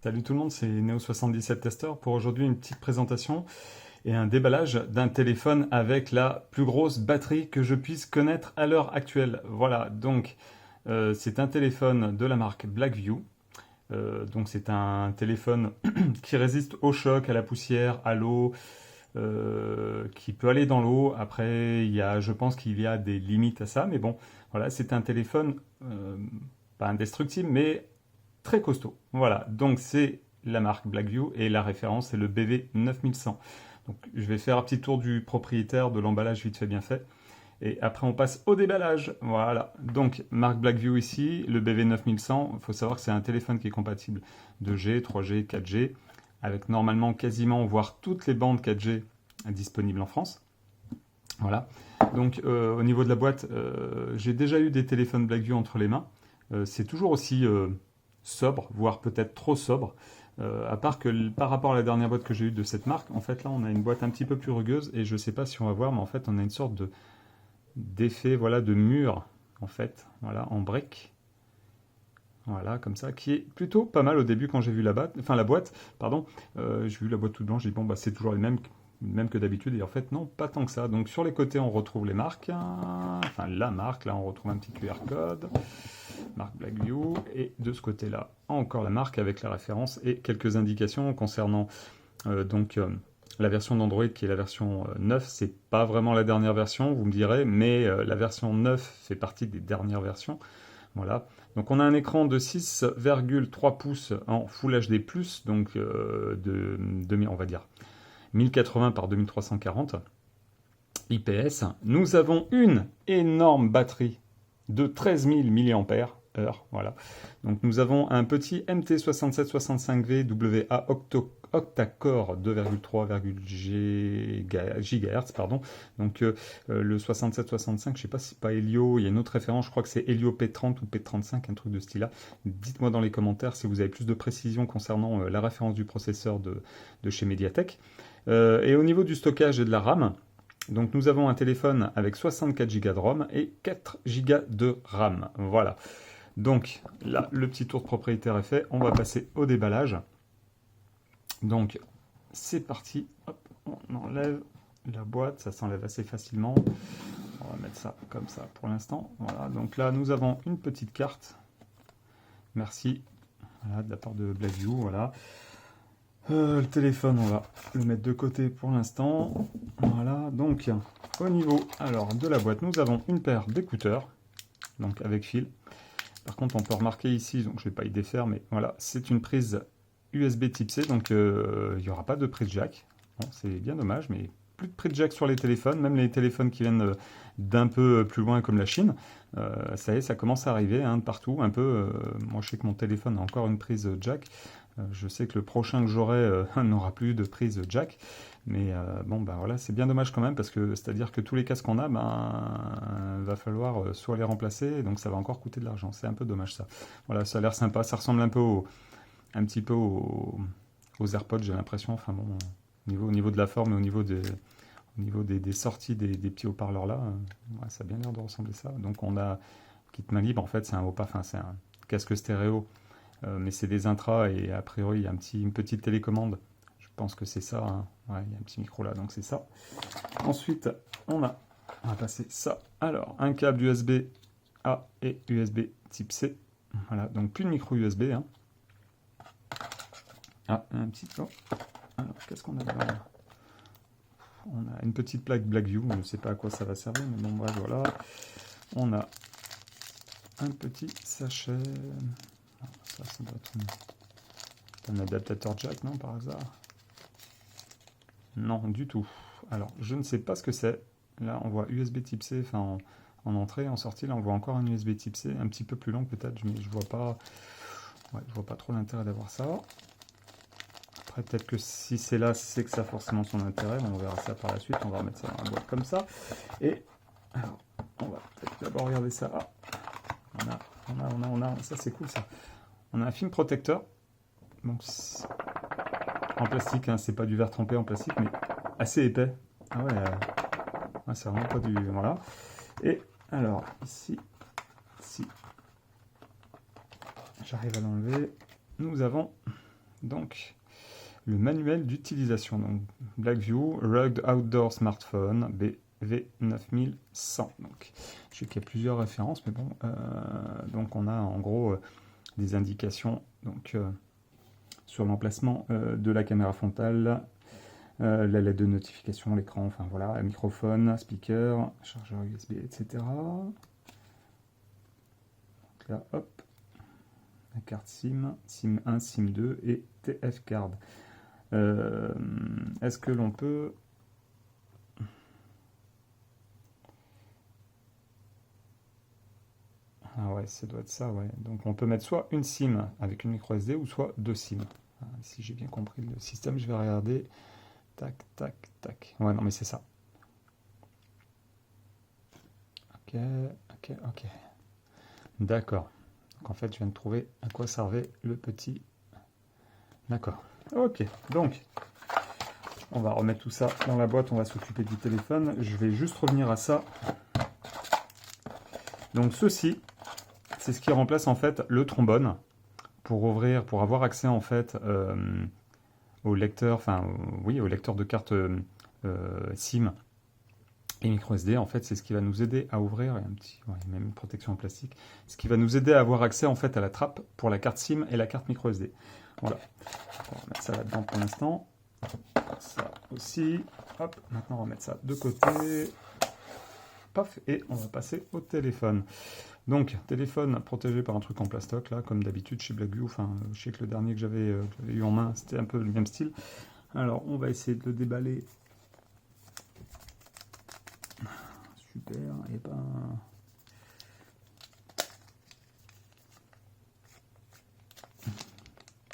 Salut tout le monde, c'est Neo77 Tester pour aujourd'hui une petite présentation et un déballage d'un téléphone avec la plus grosse batterie que je puisse connaître à l'heure actuelle. Voilà, donc c'est un téléphone de la marque Blackview. Donc c'est un téléphone qui résiste au choc, à la poussière, à l'eau, qui peut aller dans l'eau. Après, je pense qu'il y a des limites à ça, mais bon, voilà, c'est un téléphone pas indestructible, mais très costaud. Voilà, donc c'est la marque Blackview et la référence c'est le BV 9100. Donc je vais faire un petit tour du propriétaire, de l'emballage vite fait bien fait. Et après on passe au déballage. Voilà, donc marque Blackview ici, le BV 9100. Il faut savoir que c'est un téléphone qui est compatible 2G, 3G, 4G, avec normalement quasiment, voire toutes les bandes 4G disponibles en France. Voilà, donc au niveau de la boîte, j'ai déjà eu des téléphones Blackview entre les mains. C'est toujours aussi sobre, voire peut-être trop sobre. À part que par rapport à la dernière boîte que j'ai eue de cette marque, en fait là on a une boîte un petit peu plus rugueuse et je ne sais pas si on va voir, mais en fait on a une sorte d'effet voilà, de mur en fait, voilà, en brique. Voilà, comme ça, qui est plutôt pas mal au début quand j'ai vu la boîte, pardon, j'ai vu la boîte toute blanche, j'ai dit bon bah c'est toujours les mêmes que d'habitude, et en fait non, pas tant que ça. Donc sur les côtés on retrouve les marques, enfin la marque, là on retrouve un petit QR code, marque Blackview, et de ce côté-là encore la marque avec la référence et quelques indications concernant la version d'Android qui est la version 9, c'est pas vraiment la dernière version, vous me direz, mais la version 9 fait partie des dernières versions. Voilà. Donc on a un écran de 6,3 pouces en Full HD+, donc on va dire 1080 par 2340 IPS. Nous avons une énorme batterie de 13 000 mAh. Voilà. Donc nous avons un petit MT6765V WA octa-core 2,3 GHz, pardon. Donc le 6765, je sais pas si c'est pas Helio, il y a une autre référence, je crois que c'est Helio P30 ou P35, un truc de ce style-là. Dites-moi dans les commentaires si vous avez plus de précision concernant la référence du processeur de chez Mediatek. Et au niveau du stockage et de la RAM, donc nous avons un téléphone avec 64 Go de ROM et 4 Go de RAM. Voilà. Donc là, le petit tour de propriétaire est fait. On va passer au déballage. Donc c'est parti. Hop, on enlève la boîte. Ça s'enlève assez facilement. On va mettre ça comme ça pour l'instant. Voilà. Donc là, nous avons une petite carte. Merci. Voilà, de la part de Blackview. Voilà. Le téléphone, on va le mettre de côté pour l'instant. Voilà. Donc au niveau de la boîte, nous avons une paire d'écouteurs. Donc avec fil. Par contre, on peut remarquer ici, donc je ne vais pas y défaire, mais voilà, c'est une prise USB type C, donc il n'y aura pas de prise jack. Bon, c'est bien dommage, mais plus de prise jack sur les téléphones, même les téléphones qui viennent d'un peu plus loin comme la Chine. Ça y est, ça commence à arriver de partout, un peu. Moi, je sais que mon téléphone a encore une prise jack. Je sais que le prochain que j'aurai n'aura plus de prise jack. Mais bon, ben voilà, c'est bien dommage quand même, parce que c'est-à-dire que tous les casques qu'on a, va falloir soit les remplacer, donc ça va encore coûter de l'argent. C'est un peu dommage ça. Voilà, ça a l'air sympa, ça ressemble un petit peu aux AirPods, j'ai l'impression. Enfin bon, au niveau de la forme et au niveau des sorties des petits haut-parleurs là, ouais, ça a bien l'air de ressembler à ça. Donc on a kit main libre, en fait, c'est c'est un casque stéréo, mais c'est des intras et a priori il y a une petite télécommande. Je pense que c'est ça, hein. Ouais, il y a un petit micro là, donc c'est ça. Ensuite, on va passer ça. Alors, un câble USB A et USB type C. Voilà, donc plus de micro USB, hein. Ah, un petit... Oh. Alors, qu'est-ce qu'on a là? On a une petite plaque Blackview, je ne sais pas à quoi ça va servir, mais bon, bref, voilà. On a un petit sachet. Ça doit être un adaptateur jack, non, par hasard? Non, du tout. Alors, je ne sais pas ce que c'est. Là, on voit USB type C, enfin, en entrée, en sortie. Là, on voit encore un USB type C, un petit peu plus long peut-être. Je vois pas, ouais, je vois pas trop l'intérêt d'avoir ça. Après, peut-être que si c'est là, c'est que ça a forcément son intérêt. On verra ça par la suite. On va remettre ça dans la boîte comme ça. Et alors, on va peut-être d'abord regarder ça. Ah, ça c'est cool ça. On a un film protecteur. Donc, en plastique, hein, c'est pas du verre trempé en plastique, mais assez épais. Ah ouais, c'est vraiment pas du... Voilà. Et alors, ici, si j'arrive à l'enlever, nous avons Donc, le manuel d'utilisation. Donc, Blackview, Rugged Outdoor Smartphone, BV9100. Donc, je sais qu'il y a plusieurs références, mais bon. Donc, on a en gros des indications donc, sur l'emplacement de la caméra frontale, la LED de notification, l'écran, enfin voilà, microphone, speaker, chargeur USB, etc. Donc là, hop, la carte SIM, SIM 1, SIM 2 et TF card. Est-ce que l'on peut... Ah ouais, ça doit être ça, ouais. Donc on peut mettre soit une SIM avec une micro SD ou soit deux SIM. Si j'ai bien compris le système, je vais regarder. Tac, tac, tac. Ouais, non, mais c'est ça. Ok, ok, ok. D'accord. Donc en fait, je viens de trouver à quoi servait le petit... D'accord. Ok, donc, on va remettre tout ça dans la boîte, on va s'occuper du téléphone. Je vais juste revenir à ça. Donc ceci, c'est ce qui remplace en fait le trombone pour ouvrir, pour avoir accès en fait au lecteur, enfin oui, au lecteur de carte SIM et micro SD. En fait, c'est ce qui va nous aider à ouvrir, il y a un petit, ouais, même une protection en plastique, ce qui va nous aider à avoir accès en fait à la trappe pour la carte SIM et la carte micro SD. Voilà. On va mettre ça là-dedans pour l'instant. Ça aussi. Hop, maintenant on va mettre ça de côté. Paf, et on va passer au téléphone. Donc, téléphone protégé par un truc en plastoc, là, comme d'habitude chez Blackview. Enfin, je sais que le dernier que j'avais eu en main, c'était un peu le même style. Alors, on va essayer de le déballer. Super, et ben...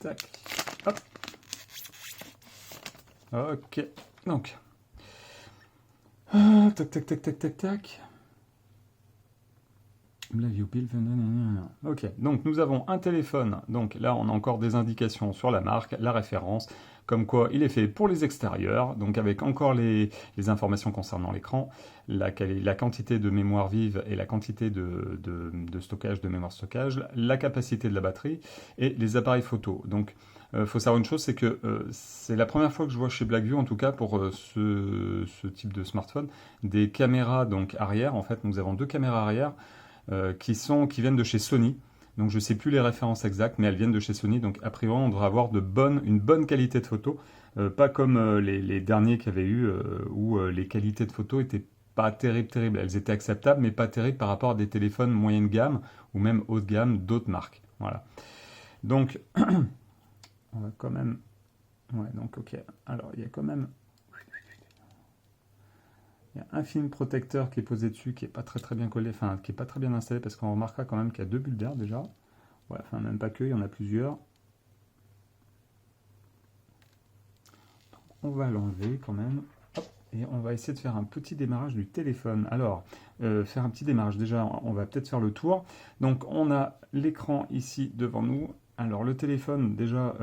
Tac, hop. Ok, donc... tac, tac, tac, tac, tac, tac. Blackview Pill. Ok, donc nous avons un téléphone. Donc là, on a encore des indications sur la marque, la référence, comme quoi il est fait pour les extérieurs, donc avec encore les informations concernant l'écran, la quantité de mémoire vive et la quantité de stockage, de mémoire stockage, la capacité de la batterie et les appareils photo. Donc, faut savoir une chose, c'est que c'est la première fois que je vois chez Blackview, en tout cas pour ce type de smartphone, des caméras donc arrière. En fait, nous avons deux caméras arrière qui viennent de chez Sony. Donc je ne sais plus les références exactes, mais elles viennent de chez Sony. Donc a priori, on devrait avoir une bonne qualité de photo. Pas comme les derniers qu'il y avait eu, où les qualités de photo étaient pas terribles. Elles étaient acceptables, mais pas terribles par rapport à des téléphones moyenne gamme ou même haut de gamme d'autres marques. Voilà. Donc, on va quand même... Ouais, donc ok. Alors, il y a quand même... Il y a un film protecteur qui est posé dessus, qui n'est pas très bien collé, enfin qui n'est pas très bien installé, parce qu'on remarquera quand même qu'il y a deux bulles d'air déjà. Ouais, enfin même pas que, il y en a plusieurs. Donc, on va l'enlever quand même. Hop, et on va essayer de faire un petit démarrage du téléphone. Alors, faire un petit démarrage, déjà on va peut-être faire le tour. Donc on a l'écran ici devant nous. Alors le téléphone, déjà,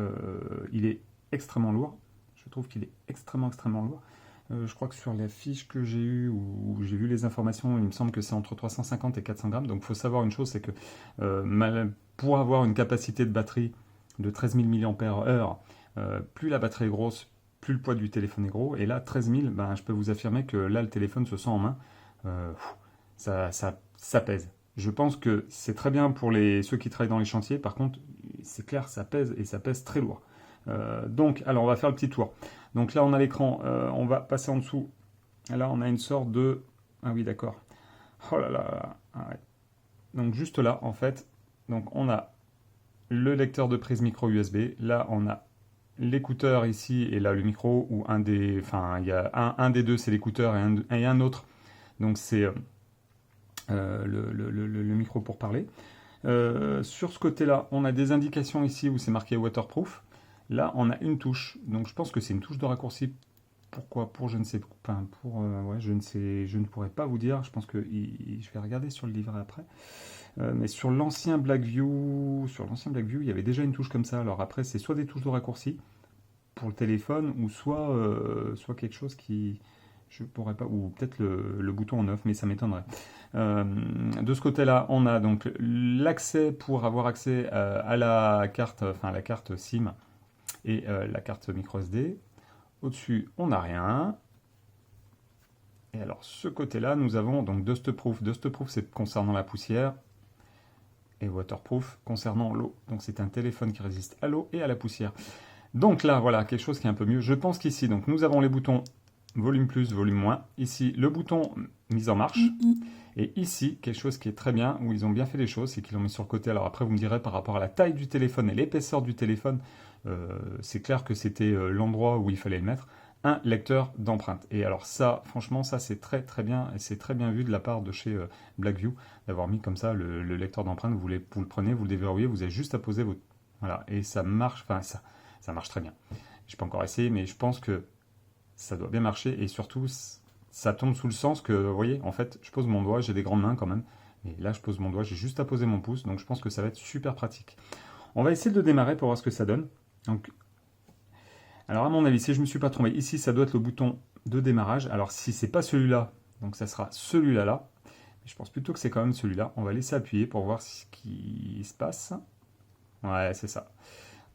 il est extrêmement lourd. Je trouve qu'il est extrêmement lourd. Je crois que sur la fiche que j'ai eue, où j'ai vu les informations, il me semble que c'est entre 350 et 400 grammes. Donc il faut savoir une chose, c'est que pour avoir une capacité de batterie de 13 000 mAh, plus la batterie est grosse, plus le poids du téléphone est gros. Et là, 13 000, ben, je peux vous affirmer que là, le téléphone se sent en main. Ça pèse. Je pense que c'est très bien pour ceux qui travaillent dans les chantiers. Par contre, c'est clair, ça pèse et ça pèse très lourd. Donc, alors on va faire le petit tour. Donc là, on a l'écran, on va passer en dessous. Là, on a une sorte de... Ah oui, d'accord. Oh là là. Ah ouais. Donc juste là, en fait, donc on a le lecteur de prise micro USB. Là, on a l'écouteur ici et là le micro, ou un des... Enfin, il y a un des deux, c'est l'écouteur et un autre. Donc c'est le micro pour parler. Sur ce côté-là, on a des indications ici où c'est marqué waterproof. Là, on a une touche, donc je pense que c'est une touche de raccourci. Pourquoi? Pour je ne sais, enfin pour ouais, je ne sais, je ne pourrais pas vous dire. Je pense que je vais regarder sur le livret après. Mais sur l'ancien Blackview, il y avait déjà une touche comme ça. Alors après, c'est soit des touches de raccourci pour le téléphone, ou soit quelque chose qui, je pourrais pas, ou peut-être le bouton en off, mais ça m'étonnerait. De ce côté-là, on a donc l'accès pour avoir accès à la carte, enfin la carte SIM et la carte micro SD. Au-dessus, on n'a rien. Et alors, ce côté-là, nous avons donc Dustproof. Dustproof, c'est concernant la poussière. Et Waterproof, concernant l'eau. Donc, c'est un téléphone qui résiste à l'eau et à la poussière. Donc là, voilà, quelque chose qui est un peu mieux. Je pense qu'ici, donc, nous avons les boutons volume plus, volume moins. Ici, le bouton mise en marche. Et ici, quelque chose qui est très bien, où ils ont bien fait les choses, c'est qu'ils l'ont mis sur le côté. Alors après, vous me direz, par rapport à la taille du téléphone et l'épaisseur du téléphone, c'est clair que c'était l'endroit où il fallait le mettre. Un lecteur d'empreintes. Et alors ça, franchement, ça c'est très très bien, et c'est très bien vu de la part de chez Blackview, d'avoir mis comme ça le lecteur d'empreintes. Vous le prenez, vous le déverrouillez, vous avez juste à poser votre... Voilà, et ça marche, enfin ça marche très bien. Je n'ai pas encore essayé, mais je pense que ça doit bien marcher, et surtout, ça tombe sous le sens que, vous voyez, en fait, je pose mon doigt, j'ai des grandes mains quand même, et là je pose mon doigt, j'ai juste à poser mon pouce, donc je pense que ça va être super pratique. On va essayer de le démarrer pour voir ce que ça donne. Donc, alors à mon avis, si je ne me suis pas trompé, ici ça doit être le bouton de démarrage. Alors si c'est pas celui-là, donc ça sera celui-là là. Mais je pense plutôt que c'est quand même celui-là. On va laisser appuyer pour voir ce qui se passe. Ouais, c'est ça.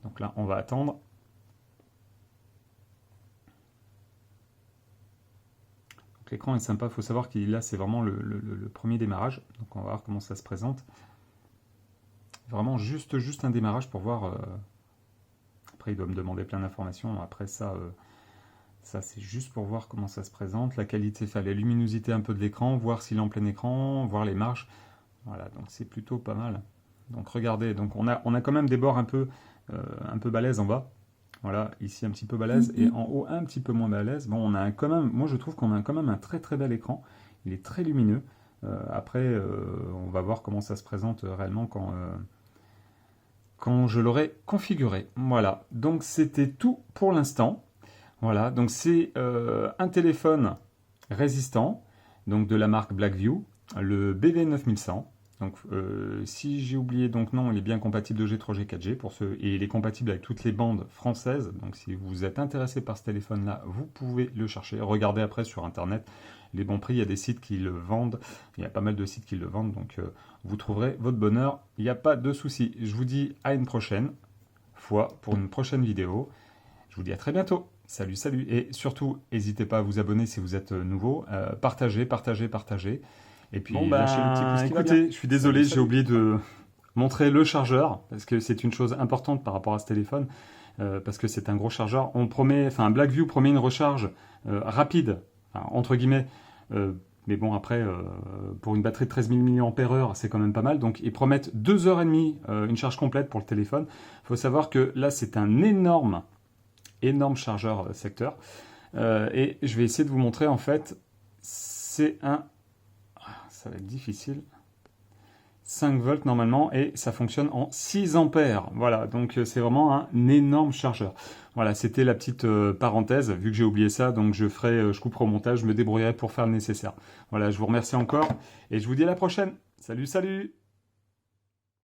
Donc là, on va attendre. Donc l'écran est sympa. Il faut savoir que là, c'est vraiment le premier démarrage. Donc on va voir comment ça se présente. Vraiment juste un démarrage pour voir... Après, il doit me demander plein d'informations. Après ça, ça c'est juste pour voir comment ça se présente. La qualité, enfin, la luminosité un peu de l'écran, voir s'il est en plein écran, voir les marges. Voilà, donc c'est plutôt pas mal. Donc regardez, donc on a quand même des bords un peu balèzes en bas. Voilà, ici un petit peu balèze et en haut un petit peu moins balèze. Bon, on a quand même, moi je trouve qu'on a quand même un très très bel écran. Il est très lumineux. Après, on va voir comment ça se présente réellement quand je l'aurai configuré. Voilà, donc c'était tout pour l'instant. Voilà, donc c'est un téléphone résistant, donc de la marque Blackview, le BV9100. Donc si j'ai oublié, donc non, il est bien compatible 2G, 3G, 4G pour ceux, et il est compatible avec toutes les bandes françaises. Donc si vous êtes intéressé par ce téléphone-là, vous pouvez le chercher. Regardez après sur Internet les bons prix, il y a des sites qui le vendent, il y a pas mal de sites qui le vendent, donc vous trouverez votre bonheur, il n'y a pas de souci. Je vous dis à une prochaine fois pour une prochaine vidéo. Je vous dis à très bientôt. Salut, salut. Et surtout, n'hésitez pas à vous abonner si vous êtes nouveau. Partagez. Et puis, bon, lâchez le petit pouce qui va bien. Écoutez, je suis désolé, j'ai oublié de montrer le chargeur, parce que c'est une chose importante par rapport à ce téléphone, parce que c'est un gros chargeur. On promet, enfin, Blackview promet une recharge rapide, enfin, entre guillemets, mais bon, après, pour une batterie de 13 000 mAh, c'est quand même pas mal. Donc, ils promettent 2h30 une charge complète pour le téléphone. Il faut savoir que là, c'est un énorme chargeur secteur. Et je vais essayer de vous montrer, en fait, c'est un... Ça va être difficile. 5 volts normalement, et ça fonctionne en 6 ampères. Voilà, donc c'est vraiment un énorme chargeur. Voilà, c'était la petite parenthèse, vu que j'ai oublié ça, donc je couperai au montage, je me débrouillerai pour faire le nécessaire. Voilà, je vous remercie encore, et je vous dis à la prochaine. Salut, salut!